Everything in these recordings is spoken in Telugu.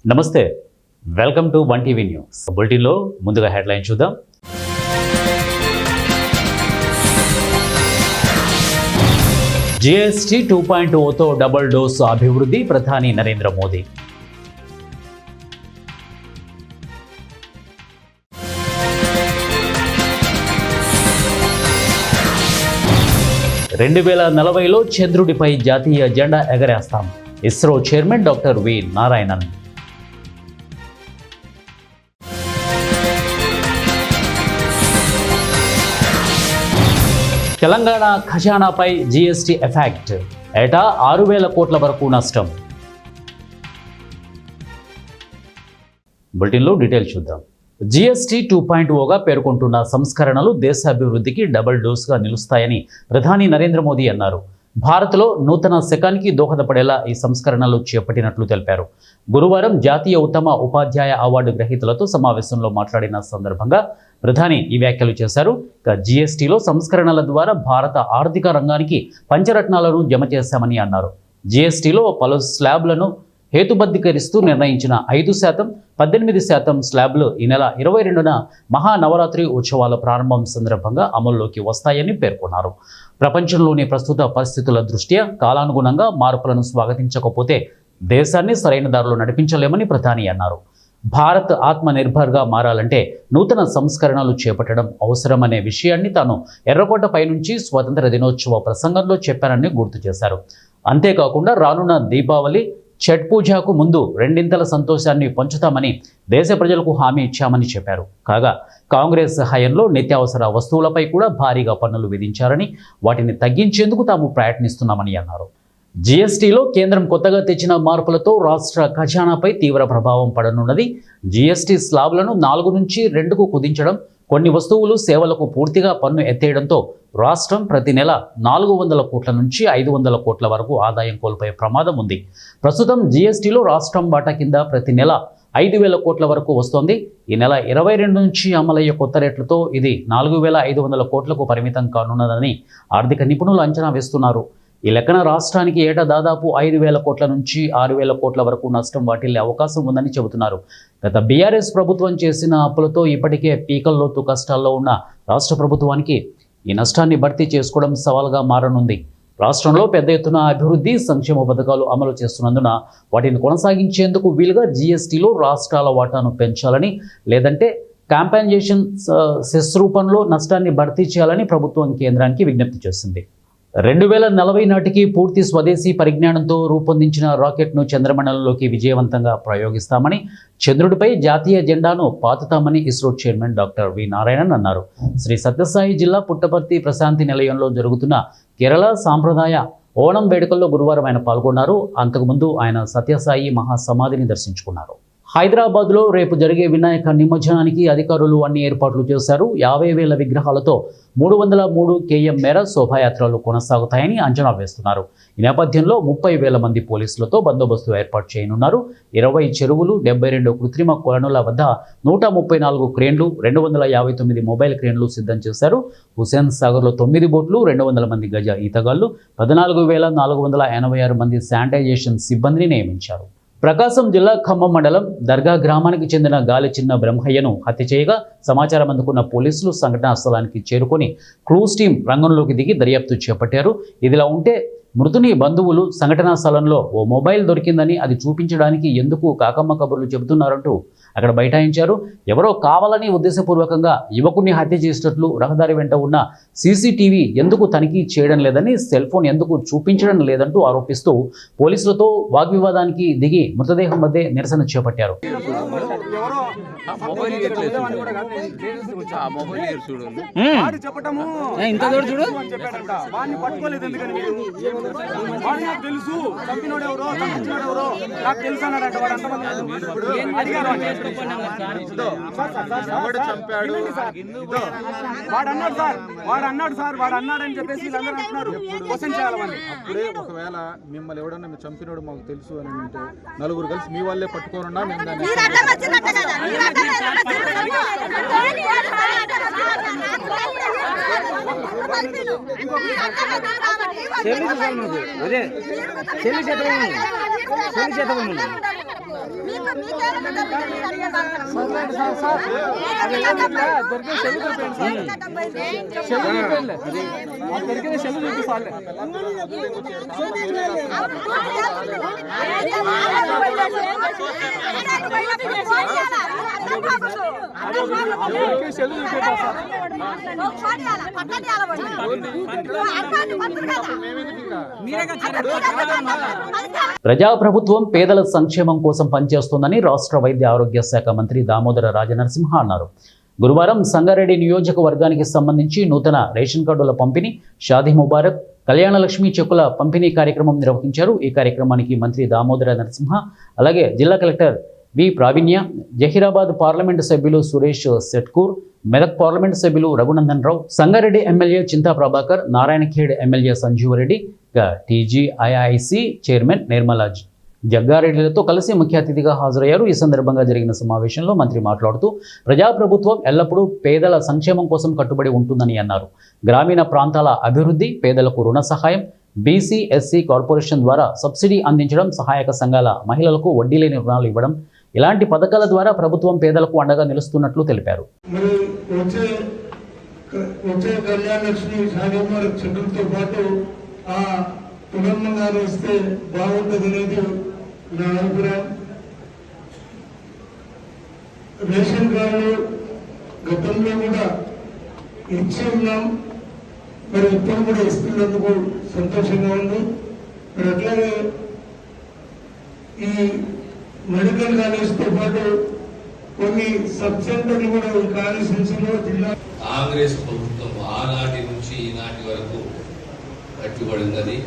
నమస్తే, welcome to one TV news. బులెటిన్లో ముందుగా హెడ్లైన్ చూద్దాం. GST 2.0తో డబుల్ డోసు అభివృద్ధి ప్రధాని నరేంద్ర మోదీ. రెండు 2040లో చంద్రుడిపై జాతీయ జెండా ఎగరేస్తాం. ISRO chairman doctor V Narayanan. Telangana ఖజానాపై GST ఎఫెక్ట్, ఏటా 6,000 కోట్ల వరకు నష్టం. బులెటిన్లో డీటెయిల్స్ చూద్దాం. GST 2.0గా పేర్కొంటున్న సంస్కరణలు దేశాభివృద్ధికి డబుల్ డోస్గా నిలుస్తాయని ప్రధాని నరేంద్ర మోదీ అన్నారు. భారత్లో నూతన శకానికి దోహదపడేలా ఈ సంస్కరణలు చేపట్టినట్లు తెలిపారు. గురువారం జాతీయ ఉత్తమ ఉపాధ్యాయ అవార్డు గ్రహీతలతో సమావేశంలో మాట్లాడిన సందర్భంగా ప్రధాని ఈ వ్యాఖ్యలు చేశారు. GSTలో సంస్కరణల ద్వారా భారత ఆర్థిక రంగానికి పంచరత్నాలను జమ చేశామని అన్నారు. GSTలో పలు స్లాబ్లను హేతుబద్ధీకరిస్తూ నిర్ణయించిన 5%, 18% స్లాబ్లు ఈ నెల 22న మహానవరాత్రి ఉత్సవాల ప్రారంభం సందర్భంగా అమల్లోకి వస్తాయని పేర్కొన్నారు. ప్రపంచంలోని ప్రస్తుత పరిస్థితుల దృష్ట్యా కాలానుగుణంగా మార్పులను స్వాగతించకపోతే దేశాన్ని సరైన దారిలో నడిపించలేమని ప్రధాని అన్నారు. భారత్ ఆత్మనిర్భర్గా మారాలంటే నూతన సంస్కరణలు చేపట్టడం అవసరమనే విషయాన్ని తాను ఎర్రకోటపై నుంచి స్వాతంత్ర దినోత్సవ ప్రసంగంలో చెప్పానని గుర్తు చేశారు. అంతేకాకుండా రానున్న దీపావళి, ఛట్ పూజకు ముందు రెండింతల సంతోషాన్ని పంచుతామని దేశ ప్రజలకు హామీ ఇచ్చామని చెప్పారు. కాగా కాంగ్రెస్ హయాంలో నిత్యావసర వస్తువులపై కూడా భారీగా పన్నులు విధించారని, వాటిని తగ్గించేందుకు తాము ప్రయత్నిస్తున్నామని అన్నారు. GSTలో కేంద్రం కొత్తగా తెచ్చిన మార్పులతో రాష్ట్ర ఖజానాపై తీవ్ర ప్రభావం పడనున్నది. GST స్లాబ్లను 4 నుంచి 2కు కుదించడం, కొన్ని వస్తువులు, సేవలకు పూర్తిగా పన్ను ఎత్తేయడంతో రాష్ట్రం ప్రతి నెల 400 కోట్ల నుంచి 500 కోట్ల వరకు ఆదాయం కోల్పోయే ప్రమాదం ఉంది. ప్రస్తుతం GSTలో రాష్ట్రం వాటా కింద ప్రతి నెల 5,000 కోట్ల వరకు వస్తోంది. ఈ నెల 22 నుంచి అమలయ్యే కొత్త రేట్లతో ఇది 4,500 కోట్లకు పరిమితం కానున్నదని ఆర్థిక నిపుణులు అంచనా వేస్తున్నారు. ఈ లెక్కన రాష్ట్రానికి ఏటా దాదాపు 5,000 కోట్ల నుంచి 6,000 కోట్ల వరకు నష్టం వాటిల్లే అవకాశం ఉందని చెబుతున్నారు. గత BRS ప్రభుత్వం చేసిన అప్పులతో ఇప్పటికే పీకల్లోతు కష్టాల్లో ఉన్న రాష్ట్ర ప్రభుత్వానికి ఈ నష్టాన్ని భర్తీ చేసుకోవడం సవాల్గా మారనుంది. రాష్ట్రంలో పెద్ద ఎత్తున అభివృద్ధి, సంక్షేమ పథకాలు అమలు చేస్తున్నందున వాటిని కొనసాగించేందుకు వీలుగా GSTలో రాష్ట్రాల వాటాను పెంచాలని, లేదంటే కాంపెన్సేషన్ సెస్ రూపంలో నష్టాన్ని భర్తీ చేయాలని ప్రభుత్వం కేంద్రానికి విజ్ఞప్తి చేసింది. 2040 నాటికి పూర్తి స్వదేశీ పరిజ్ఞానంతో రూపొందించిన రాకెట్ను చంద్రమండలంలోకి విజయవంతంగా ప్రయోగిస్తామని, చంద్రుడిపై జాతీయ జెండాను పాతుతామని ISRO chairman doctor V Narayanan అన్నారు. శ్రీ సత్యసాయి జిల్లా పుట్టపర్తి ప్రశాంతి నిలయంలో జరుగుతున్న కేరళ సాంప్రదాయ ఓణం వేడుకల్లో గురువారం ఆయన పాల్గొన్నారు. అంతకుముందు ఆయన సత్యసాయి మహాసమాధిని దర్శించుకున్నారు. హైదరాబాద్లో రేపు జరిగే వినాయక నిమజ్జనానికి అధికారులు అన్ని ఏర్పాట్లు చేశారు. 50,000 విగ్రహాలతో 303 km మేర శోభాయాత్రలు కొనసాగుతాయని అంచనా వేస్తున్నారు. ఈ నేపథ్యంలో 30,000 మంది పోలీసులతో బందోబస్తు ఏర్పాటు చేయనున్నారు. 20 చెరువులు, 72 కృత్రిమ కొలనుల వద్ద 134 క్రేన్లు, 259 మొబైల్ క్రేన్లు సిద్ధం చేశారు. హుసేన్ సాగర్లో 9 బోట్లు, 200 మంది గజ ఈతగాళ్లు, 14,486 మంది శానిటైజేషన్ సిబ్బందిని నియమించారు. ప్రకాశం జిల్లా ఖమ్మం మండలం దర్గా గ్రామానికి చెందిన గాలి చిన్న బ్రహ్మయ్యను హత్య చేయగా సమాచారం అందుకున్న పోలీసులు సంఘటనా స్థలానికి చేరుకొని క్రూజ్ టీం రంగంలోకి దిగి దర్యాప్తు చేపట్టారు. ఇదిలా ఉంటే మృతుని బంధువులు సంఘటనా స్థలంలో ఓ మొబైల్ దొరికిందని అది చూపించడానికి ఎందుకు కాకమ్మ కబుర్లు చెబుతున్నారంటూ అక్కడ బైఠాయించారు. ఎవరో కావాలని ఉద్దేశపూర్వకంగా యువకుడిని హత్య చేసినట్లు రహదారి వెంట ఉన్న CCTV ఎందుకు తనిఖీ చేయడం లేదని, సెల్ ఫోన్ ఎందుకు చూపించడం లేదంటూ ఆరోపిస్తూ పోలీసులతో వాగ్వివాదానికి దిగి మృతదేహం మధ్య నిరసన చేపట్టారు. వాడు అన్నాడని చెప్పేసి అప్పుడే ఒకవేళ మిమ్మల్ని ఎవడన్నా మీరు చంపినోడు మాకు తెలుసు అని అంటే నలుగురు కలిసి మీ వాళ్ళే పట్టుకోనున్నా మేము దాన్ని చెల్లి ప్రజాప్రభుత్వం పేదల సంక్షేమం కోసం పనిచేస్తోందని రాష్ట్ర వైద్య ఆరోగ్య శాఖ మంత్రి దామోదర రాజనరసింహ అన్నారు. గురువారం సంగారెడ్డి నియోజకవర్గానికి సంబంధించి నూతన రేషన్ కార్డుల పంపిణీ, షాదీ ముబారక్, కళ్యాణలక్ష్మి చెక్కుల పంపిణీ కార్యక్రమం నిర్వహించారు. ఈ కార్యక్రమానికి మంత్రి దామోదర నరసింహ, అలాగే జిల్లా collector V Praveenya, Zaheerabad parliament సభ్యులు సురేష్ సెట్కూర్, మెదక్ పార్లమెంటు సభ్యులు Raghunandan Rao, Sangareddy MLA Chinta Prabhakar, Narayankhed MLA Sanjeeva Reddy, TGIIC chairman Nirmala జగ్గారెడ్డిలతో కలిసి ముఖ్య అతిథిగా హాజరయ్యారు. ఈ సందర్భంగా జరిగిన సమావేశంలో మంత్రి మాట్లాడుతూ ప్రజాప్రభుత్వం ఎల్లప్పుడూ పేదల సంక్షేమం కోసం కట్టుబడి ఉంటుందని అన్నారు. గ్రామీణ ప్రాంతాల అభివృద్ధి, పేదలకు రుణ సహాయం, బీసీ ఎస్సీ కార్పొరేషన్ ద్వారా సబ్సిడీ అందించడం, సహాయక సంఘాల మహిళలకు వడ్డీ లేని రుణాలు ఇవ్వడం, ఇలాంటి పథకాల ద్వారా ప్రభుత్వం పేదలకు అండగా నిలుస్తున్నట్లు తెలిపారు. ఇస్తే బాగుంటుంది అనేది నా అభిప్రాయం. రేషన్ కార్డు గతంలో కూడా ఇచ్చి ఉన్నాం, మరి ఇప్పుడు కూడా ఇస్తున్నందుకు సంతోషంగా ఉంది. మరి అట్లాగే ఈ మెడికల్ కాలేజ్తో పాటు కొన్ని సబ్ సెంటర్లు కూడా ఈ కాన్స్టిట్యూన్సీలో జిల్లా కాంగ్రెస్ ప్రభుత్వం ఆనాటి నుంచి ఈనాటి వరకు కట్టుబడింది.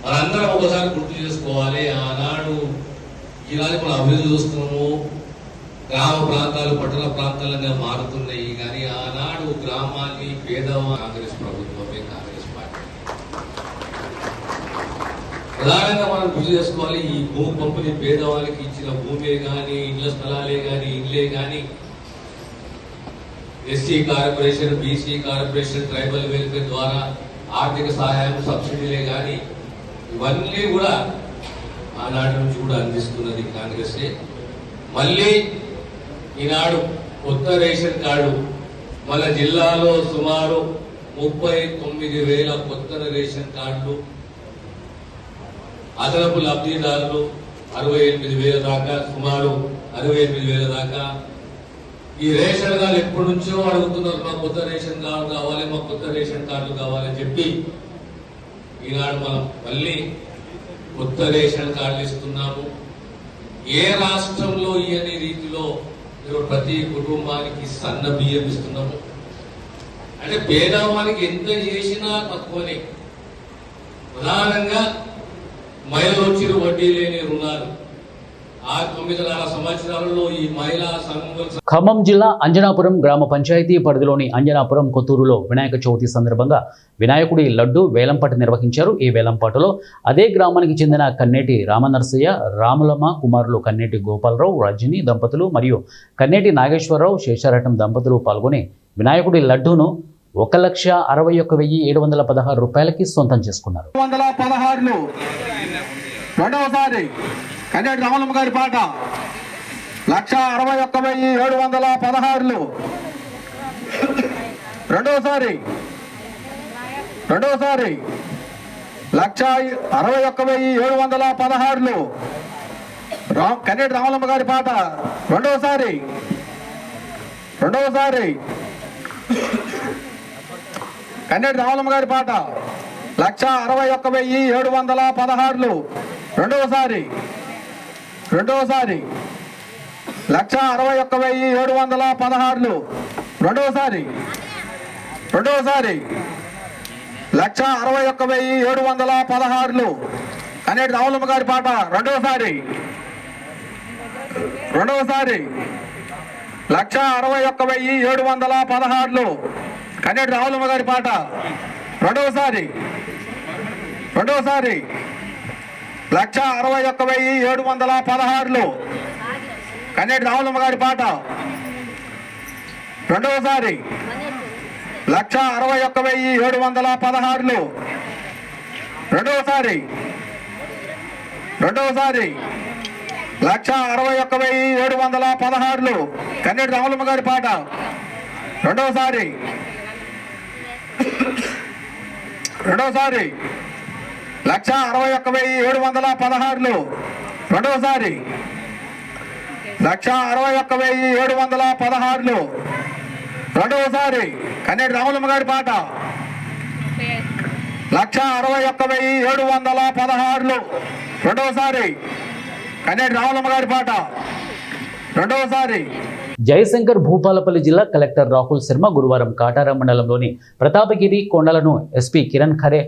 మనందరం ఒకసారి గుర్తు చేసుకోవాలి. ఆనాడు ఈనాడు మనం అభివృద్ధి చూస్తున్నాము, గ్రామ ప్రాంతాలు పట్టణ ప్రాంతాలుగా మారుతున్నాయి. కానీ ఆనాడు గ్రామాన్ని పేదవాళ్ళు కాంగ్రెస్ ప్రభుత్వమే, కాంగ్రెస్ పార్టీ. ప్రధానంగా మనం గుర్తు చేసుకోవాలి, ఈ భూమి పంపిణీ పేదవాళ్ళకి ఇచ్చిన భూమే కానీ, ఇళ్ల స్థలాలే కానీ, ఇళ్లే కానీ, SC corporation, BC corporation, tribal welfare ద్వారా ఆర్థిక సహాయం, సబ్సిడీలే కానీ ఇవన్నీ కూడా ఆనాటి నుంచి కూడా అందిస్తున్నది కాంగ్రెసే. మళ్ళీ ఈనాడు కొత్త రేషన్ కార్డు మన జిల్లాలో సుమారు 39,000 కొత్త రేషన్ కార్డులు, అదనపు లబ్ధిదారులు 68,000 దాకా, సుమారు 68,000 దాకా. ఈ రేషన్ కార్డు ఎప్పటి నుంచో అడుగుతున్నారు, మాకు కొత్త రేషన్ కార్డు కావాలి, మాకు కొత్త రేషన్ కార్డులు కావాలని చెప్పి ఈనాడు మనం మళ్ళీ కొత్త రేషన్ కార్డులు ఇస్తున్నాము. ఏ రాష్ట్రంలో ఇయని రీతిలో ప్రతి కుటుంబానికి సన్న బియ్యం ఇస్తున్నాము. అంటే పేదవానికి ఎంత చేసినా తక్కువనే. ప్రధానంగా మహిళలు వచ్చిన వడ్డీ లేని రుణాలు ఆ 9.5 సంవత్సరాలలో ఈ మహిళా సంఘం. ఖమ్మం జిల్లా అంజనాపురం గ్రామ పంచాయతీ పరిధిలోని అంజనాపురం కొత్తూరులో వినాయక చవితి సందర్భంగా వినాయకుడి లడ్డు వేలంపాట నిర్వహించారు. ఈ వేలంపాటలో అదే గ్రామానికి చెందిన కన్నేటి రామనరసయ్య, రాములమ్మ కుమారులు కన్నేటి గోపాలరావు, రజని దంపతులు మరియు కన్నేటి నాగేశ్వరరావు, శేషారటం దంపతులు పాల్గొని వినాయకుడి లడ్డూను 1,61,716 రూపాయలకి సొంతం చేసుకున్నారు. కన్నేటి రామలమ్మ గారి పాట 1,61,716. రెండోసారి 1,61,716. కన్నేటి రామలమ్మ గారి పాట రెండోసారి కన్నేటి రామలమ్మ గారి పాట 1,61,716. రెండోసారి 1,61,716. రెండోసారి 1,61,716. కన్నేటి రామలమ్మ గారి పాట రెండోసారి 1,61,716. కన్నేటి రామలమ్మ గారి పాట రెండోసారి 1,61,716. కన్నేటి రామలమ్మ గారి పాట రెండోసారి 1,61,716. రెండోసారి 1,61,716 కన్నెటి రాములమ్మ గారి పాట రెండవసారి 1,61,716 రెండవసారి 1,61,716 రెండవసారి కన్నెటి రాములమ్మ గారి పాట 1,61,716 రెండవసారి కన్నెటి రాములమ్మ గారి పాట రెండవసారి. జయశంకర్ భూపాలపల్లి జిల్లా కలెక్టర్ రాహుల్ శర్మ గురువారం కాటారం మండలంలోని ప్రతాపగిరి కొండలను ఎస్పీ కిరణ్ ఖరే,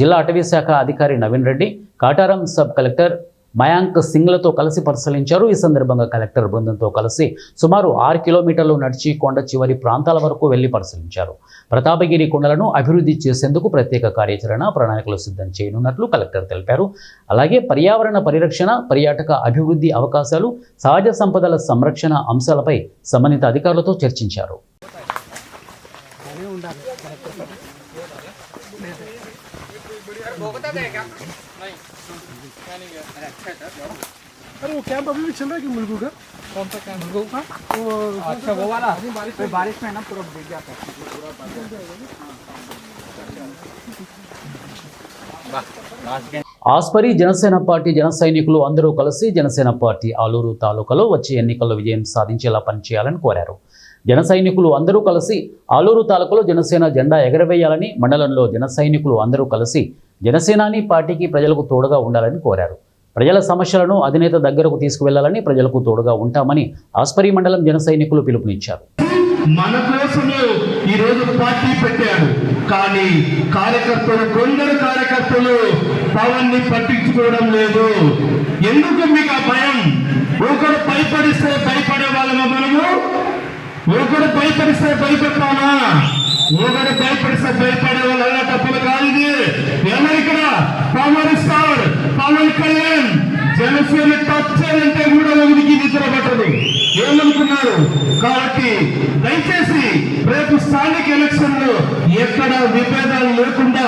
జిల్లా అటవీ శాఖ అధికారి నవీన్ రెడ్డి, కాటారం సబ్ కలెక్టర్ మయాంక్ సింగ్లతో కలిసి పరిశీలించారు. ఈ సందర్భంగా కలెక్టర్ బృందంతో కలిసి సుమారు 6 కిలోమీటర్లు నడిచి కొండ చివరి ప్రాంతాల వరకు వెళ్లి పరిశీలించారు. ప్రతాపగిరి కొండలను అభివృద్ధి చేసేందుకు ప్రత్యేక కార్యాచరణ ప్రణాళికలు సిద్ధం చేయనున్నట్లు కలెక్టర్ తెలిపారు. అలాగే పర్యావరణ పరిరక్షణ, పర్యాటక అభివృద్ధి అవకాశాలు, సహజ సంపదల సంరక్షణ అంశాలపై సంబంధిత అధికారులతో చర్చించారు. अरे वो कैंप अभी भी चल रहा है कि मुल्कू का? कौन सा कैंप? मुल्कू का? अच्छा वो वाला बारिश में ना पूरा भीग जाता है. ఆస్పరి జనసేన పార్టీ జన సైనికులు అందరూ కలిసి జనసేన పార్టీ ఆలూరు తాలూకాలో వచ్చే ఎన్నికల్లో విజయం సాధించేలా పనిచేయాలని కోరారు. జన సైనికులు అందరూ కలిసి ఆలూరు తాలూకాలో జనసేన జెండా ఎగరవేయాలని, మండలంలో జన సైనికులు అందరూ కలిసి జనసేనాని పార్టీకి ప్రజలకు తోడుగా ఉండాలని కోరారు. ప్రజల సమస్యలను అధినేత దగ్గరకు తీసుకువెళ్లాలని, ప్రజలకు తోడుగా ఉంటామని ఆస్పరి మండలం జన సైనికులు పిలుపునిచ్చారు. మన కోసమే ఈరోజు పార్టీ పెట్టాడు, కానీ కొందరు కార్యకర్తలు పవన్ ని పట్టించుకోవడం లేదు. ఎందుకు మీకు ఆ భయం? ఒకరు భయపడిస్తే భయపడే వాళ్ళమా మనము? ఒకరు భయపడిస్తే భయపెడతామా? ఒకరు భయపడిస్తే భయపడే వాళ్ళు అలా తప్పులు కాదు. ఇది ఇక్కడ పవన్ స్టార్ పవన్ కళ్యాణ్ జనసేన టచ్ చేయాలంటే కూడా ఒకరికి నిద్ర పట్టదు. ఏమనుకున్నారు? కాబట్టి దయచేసి రేపు స్థానిక ఎలక్షన్ లో ఎక్కడ విభేదాలు లేకుండా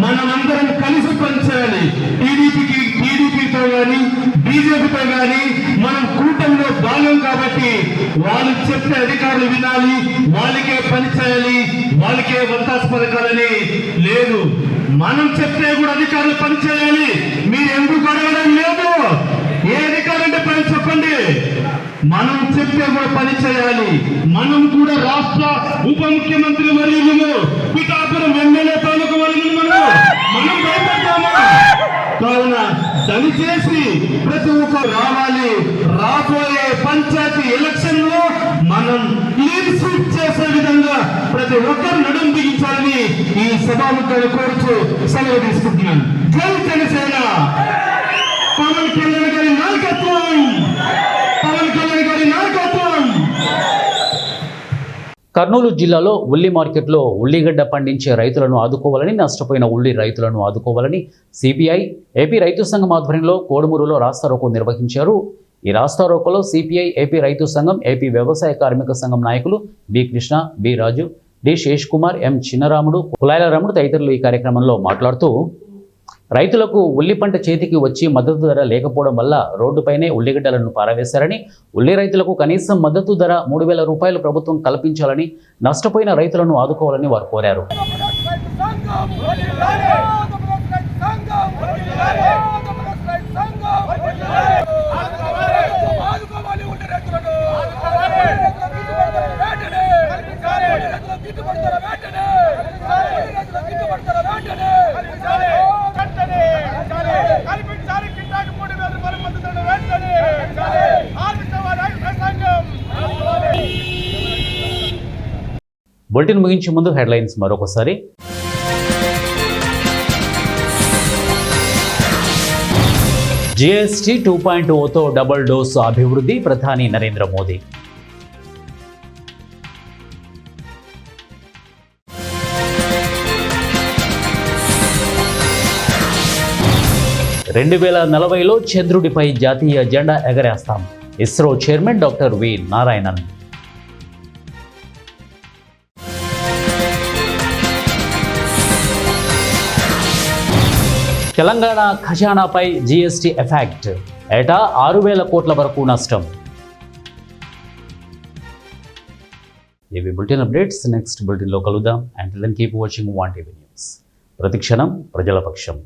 మనమందరం కలిసి పనిచేయాలి. టీడీపీతో కానీ బీజేపీతో కానీ మనం కూటమిలో భాగం కాబట్టి వాళ్ళు చెప్పే అధికారులు వినాలి, వాళ్ళకే పని చేయాలి, వాళ్ళకే వంతాసు పథకాలని లేదు. మనం చెప్తే కూడా అధికారులు పని చేయాలి. మీరు ఎందుకు అడగడం లేదు? ఏ అధికారం అంటే పని చెప్పండి. మనం చెప్తే కూడా పని చేయాలి. మనం కూడా రాష్ట్ర ఉప ముఖ్యమంత్రి వర్యులు పిఠాపురం ఎమ్మెల్యే తాలూకు వర్యులు మనం భయపడ్డామా? కావున దయచేసి ప్రతి ఒక్కరు రావాలి. రాబోయే పంచాయతీ ఎలక్షన్ లో మనం క్లీన్ స్వీప్ చేసే విధంగా ప్రతి ఒక్కరు నడుం బిగించాలని ఈ సభాముఖాన్ని కోరుతూ సెలవు తీసుకుంటున్నాను. జై జనసేన. పవన్ కళ్యాణ్ గారి నాయకత్వం, పవన్ కళ్యాణ్ గారి నాయకత్వం. కర్నూలు జిల్లాలో ఉల్లి మార్కెట్లో ఉల్లిగడ్డ పండించే రైతులను ఆదుకోవాలని, నష్టపోయిన ఉల్లి రైతులను ఆదుకోవాలని సిపిఐ ఏపీ రైతు సంఘం ఆధ్వర్యంలో కోడుమూరులో రాస్తారోకో నిర్వహించారు. ఈ రాస్తారోకోలో సిపిఐ ఏపీ రైతు సంఘం, ఏపీ వ్యవసాయ కార్మిక సంఘం నాయకులు బి కృష్ణ, బి రాజు, డి శేష్ కుమార్, ఎం చిన్నరాముడు, కులాయిల రాముడు తదితరులు ఈ కార్యక్రమంలో మాట్లాడుతూ రైతులకు ఉల్లి పంట చేతికి వచ్చి మద్దతు ధర లేకపోవడం వల్ల రోడ్డుపైనే ఉల్లిగడ్డలను పారవేశారని, ఉల్లి రైతులకు కనీసం మద్దతు ధర 3,000 రూపాయలు ప్రభుత్వం కల్పించాలని, నష్టపోయిన రైతులను ఆదుకోవాలని వారు కోరారు. బులెటిన్ ముగించే ముందు హెడ్లైన్స్ మరొకసారి. GST 2.0తో డబుల్ డోసు అభివృద్ధి, ప్రధాని నరేంద్ర మోదీ. "2040లో చంద్రుడిపై జాతీయ జెండా ఎగరేస్తాం" ISRO chairman doctor V Narayanan. Telangana ఖజానాపై జీఎస్టీ ఎఫెక్ట్, ఏటా 6,000 కోట్ల వరకు నష్టం. ఇవి బులెటిన్ అప్డేట్స్. నెక్స్ట్ బులెటిన్లో కలుద్దాం. And then keep watching 1 TV news. ప్రతిక్షణం ప్రజల పక్షం.